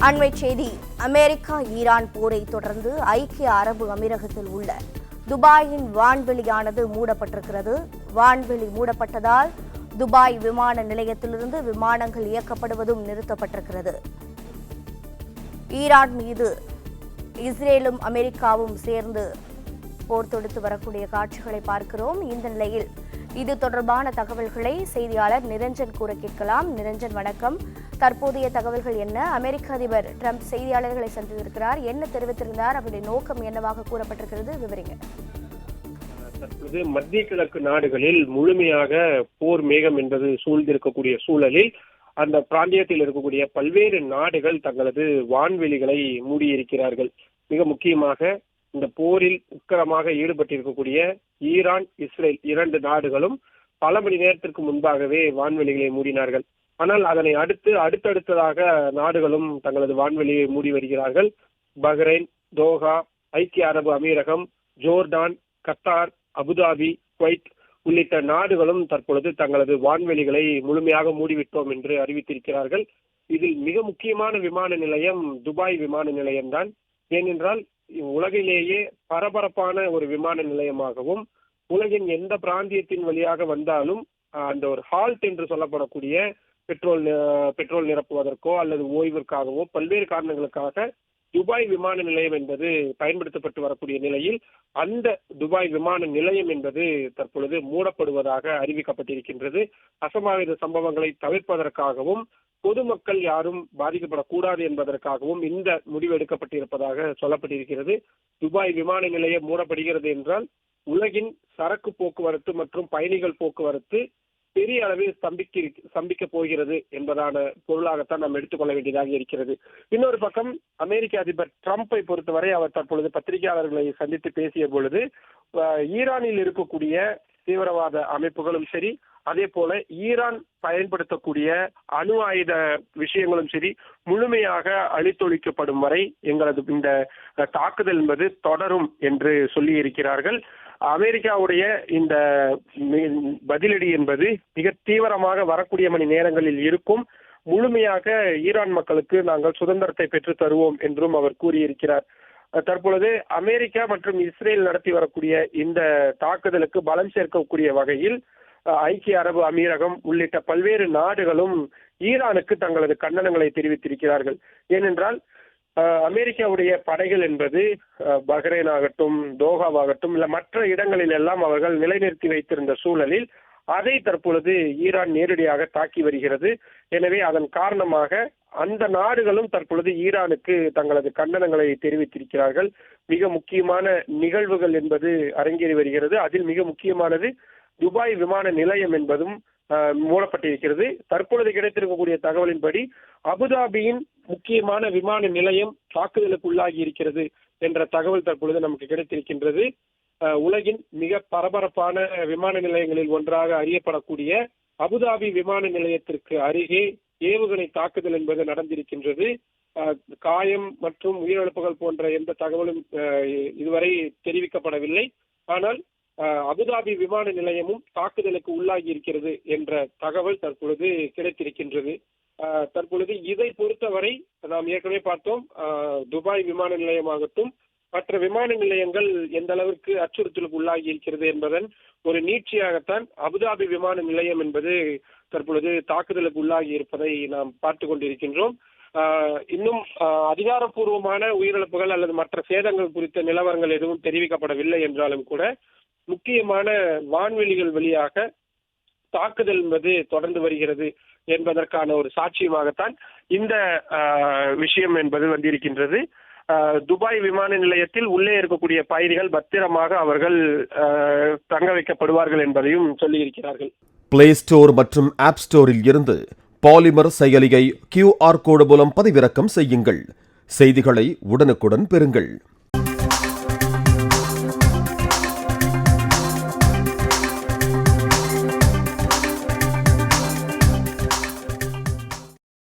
அண்மைச் செய்தி. America Iran போரை தொடர்ந்து ஐக்கிய அரபு அமீரகத்தில் உள்ள துபாயின் வான்வெளியானது மூடப்பட்டிருக்கிறது. வான்வெளி மூடப்பட்டதால் துபாய் விமான நிலையத்திலிருந்து விமானங்கள் இயக்கப்படுவதும் நிறுத்தப்பட்டிருக்கிறது. ஈரான் மீது இஸ்ரேலும் அமெரிக்காவும் சேர்ந்து போர் தொடுத்து வரக்கூடிய காட்சிகளை பார்க்கிறோம். இந்த நிலையில் இது தொடர்பான தகவல்களை செய்தியாளர் நிரஞ்சன் கூற கேட்கலாம். நிரஞ்சன், வணக்கம். தற்போதைய தகவல்கள் என்ன? அமெரிக்க அதிபர் ட்ரம்ப் செய்தியாளர்களை சந்தித்திருக்கிறார். என்ன தெரிவித்திருந்தார்? அவருடைய நோக்கம் என்னவாக கூறப்பட்டிருக்கிறது? விவரிங்க. தற்போது மத்திய கிழக்கு நாடுகளில் முழுமையாக போர் மேகம் என்பது சூழ்ந்திருக்கக்கூடிய சூழலில் அந்த பிராந்தியத்தில் இருக்கக்கூடிய பல்வேறு நாடுகள் தங்களது வான்வெளிகளை மூடியிருக்கிறார்கள். மிக முக்கியமாக இந்த போரில் உக்கிரமாக ஈடுபட்டிருக்கக்கூடிய ஈரான், இஸ்ரேல் இரண்டு நாடுகளும் பல மணி நேரத்திற்கு முன்பாகவே வான்வெளிகளை மூடினார்கள். ஆனால் அதனை அடுத்தடுத்ததாக நாடுகளும் தங்களது வான்வெளியை மூடி வருகிறார்கள். பஹ்ரைன், தோஹா, ஐக்கிய அரபு அமீரகம், ஜோர்டான், கத்தார், அபுதாபி, குவைத் உள்ளிட்ட நாடுகளும் தற்பொழுது தங்களது வான்வெளிகளை முழுமையாக மூடிவிட்டோம் என்று அறிவித்திருக்கிறார்கள். இதில் மிக முக்கியமான விமான நிலையம் துபாய் விமான நிலையம்தான். ஏனென்றால் உலகிலேயே பரபரப்பான ஒரு விமான நிலையமாகவும், உலகின் எந்த பிராந்தியத்தின் வழியாக வந்தாலும் அந்த ஒரு ஹால்ட் என்று சொல்லப்படக்கூடிய பெட்ரோல் நிரப்புவதற்கோ அல்லது ஓய்விற்காகவோ பல்வேறு காரணங்களுக்காக துபாய் விமான நிலையம் என்பது பயன்படுத்தப்பட்டு வரக்கூடிய நிலையில் அந்த துபாய் விமான நிலையம் என்பது தற்பொழுது மூடப்படுவதாக அறிவிக்கப்பட்டிருக்கின்றது. அசம்பாவித சம்பவங்களை தவிர்ப்பதற்காகவும் பொதுமக்கள் யாரும் பாதிக்கப்படக்கூடாது என்பதற்காகவும் இந்த முடிவு எடுக்கப்பட்டிருப்பதாக சொல்லப்பட்டிருக்கிறது. துபாய் விமான நிலையம் மூடப்படுகிறது என்றால் உலகின் சரக்கு போக்குவரத்து மற்றும் பயணிகள் போக்குவரத்து பெரிய அளவில் ஸ்தம்பிக்க போகிறது என்பதான பொருளாகத்தான் நாம் எடுத்துக்கொள்ள வேண்டியதாக இருக்கிறது. இன்னொரு பக்கம் அமெரிக்க அதிபர் ட்ரம்பை பொறுத்தவரை அவர் தற்பொழுது பத்திரிகையாளர்களை சந்தித்து பேசிய பொழுது ஈரானில் இருக்கக்கூடிய தீவிரவாத அமைப்புகளும் சரி, அதே போல ஈரான் பயன்படுத்தக்கூடிய அணு ஆயுத விஷயங்களும் சரி முழுமையாக அழித்தொழிக்கப்படும் வரை எங்களது இந்த தாக்குதல் என்பது தொடரும் என்று சொல்லி இருக்கிறார்கள். அமெரிக்காவுடைய இந்த பதிலடி என்பது மிக தீவிரமாக வரக்கூடிய மணி நேரங்களில் இருக்கும். முழுமையாக ஈரான் மக்களுக்கு நாங்கள் சுதந்திரத்தை பெற்று தருவோம் என்றும் அவர் கூறியிருக்கிறார். தற்பொழுது அமெரிக்கா மற்றும் இஸ்ரேல் நடத்தி வரக்கூடிய இந்த தாக்குதலுக்கு பலம் சேர்க்கக்கூடிய வகையில் ஐக்கிய அரபு அமீரகம் உள்ளிட்ட பல்வேறு நாடுகளும் ஈரானுக்கு தங்களது கண்டனங்களை தெரிவித்திருக்கிறார்கள். ஏனென்றால் அமெரிக்காவுடைய படைகள் என்பது பஹ்ரைன் ஆகட்டும், தோஹாவாகட்டும் இல்ல மற்ற இடங்களில் எல்லாம் அவர்கள் நிலைநிறுத்தி வைத்திருந்த சூழலில் அதை தற்பொழுது ஈரான் நேரடியாக தாக்கி வருகிறது. எனவே அதன் காரணமாக அந்த நாடுகளும் தற்பொழுது ஈரானுக்கு தங்களது கண்டனங்களை தெரிவித்திருக்கிறார்கள். மிக முக்கியமான நிகழ்வுகள் என்பது அரங்கேறி வருகிறது. அதில் மிக முக்கியமானது துபாய் விமான நிலையம் என்பதும் மூடப்பட்டிருக்கிறது. தற்பொழுது கிடைத்திருக்கக்கூடிய தகவலின்படி அபுதாபியின் முக்கியமான விமான நிலையம் தாக்குதலுக்கு உள்ளாகி இருக்கிறது என்ற தகவல் தற்பொழுது நமக்கு கிடைத்திருக்கின்றது. உலகின் மிக பரபரப்பான விமான நிலையங்களில் ஒன்றாக அறியப்படக்கூடிய அபுதாபி விமான நிலையத்திற்கு அருகே ஏவுகணை தாக்குதல் என்பது நடந்திருக்கின்றது. காயம் மற்றும் உயிரிழப்புகள் போன்ற எந்த தகவலும் இதுவரை தெரிவிக்கப்படவில்லை. ஆனால் அபுதாபி விமான நிலையமும் தாக்குதலுக்கு உள்ளாகி இருக்கிறது என்ற தகவல் தற்பொழுது கிடைத்திருக்கின்றது. தற்பொழுது இதை பொறுத்தவரை நாம் ஏற்கனவே பார்த்தோம், துபாய் விமான நிலையமாகட்டும் மற்ற விமான நிலையங்கள் எந்த அளவிற்கு அச்சுறுத்தலுக்கு உள்ளாகி இருக்கிறது என்பதன் ஒரு நீட்சியாகத்தான் அபுதாபி விமான நிலையம் என்பது தற்பொழுது தாக்குதலுக்கு உள்ளாகி இருப்பதை நாம் பார்த்து கொண்டிருக்கின்றோம். இன்னும் அதிகாரப்பூர்வமான உயிரிழப்புகள் அல்லது மற்ற சேதங்கள் குறித்த நிலவரங்கள் எதுவும் தெரிவிக்கப்படவில்லை என்றாலும் கூட முக்கியமான வான்வெளிகள் வழியாக தாக்குதல் என்பது தொடர்ந்து வருகிறது என்பதற்கான ஒரு சாட்சியமாகத்தான் இந்த விஷயம் என்பது வந்திருக்கின்றது. துபாய் விமான நிலையத்தில் உள்ளே இருக்கக்கூடிய பயணிகள் பத்திரமாக அவர்கள் தங்க வைக்கப்படுவார்கள் என்பதையும் சொல்லியிருக்கிறார்கள். பிளே ஸ்டோர் மற்றும் ஆப் ஸ்டோரில் இருந்து பாலிமர் செயலியை QR கோடு மூலம் பதிவிறக்கம் செய்யுங்கள். செய்திகளை உடனுக்குடன் பெறுங்கள்.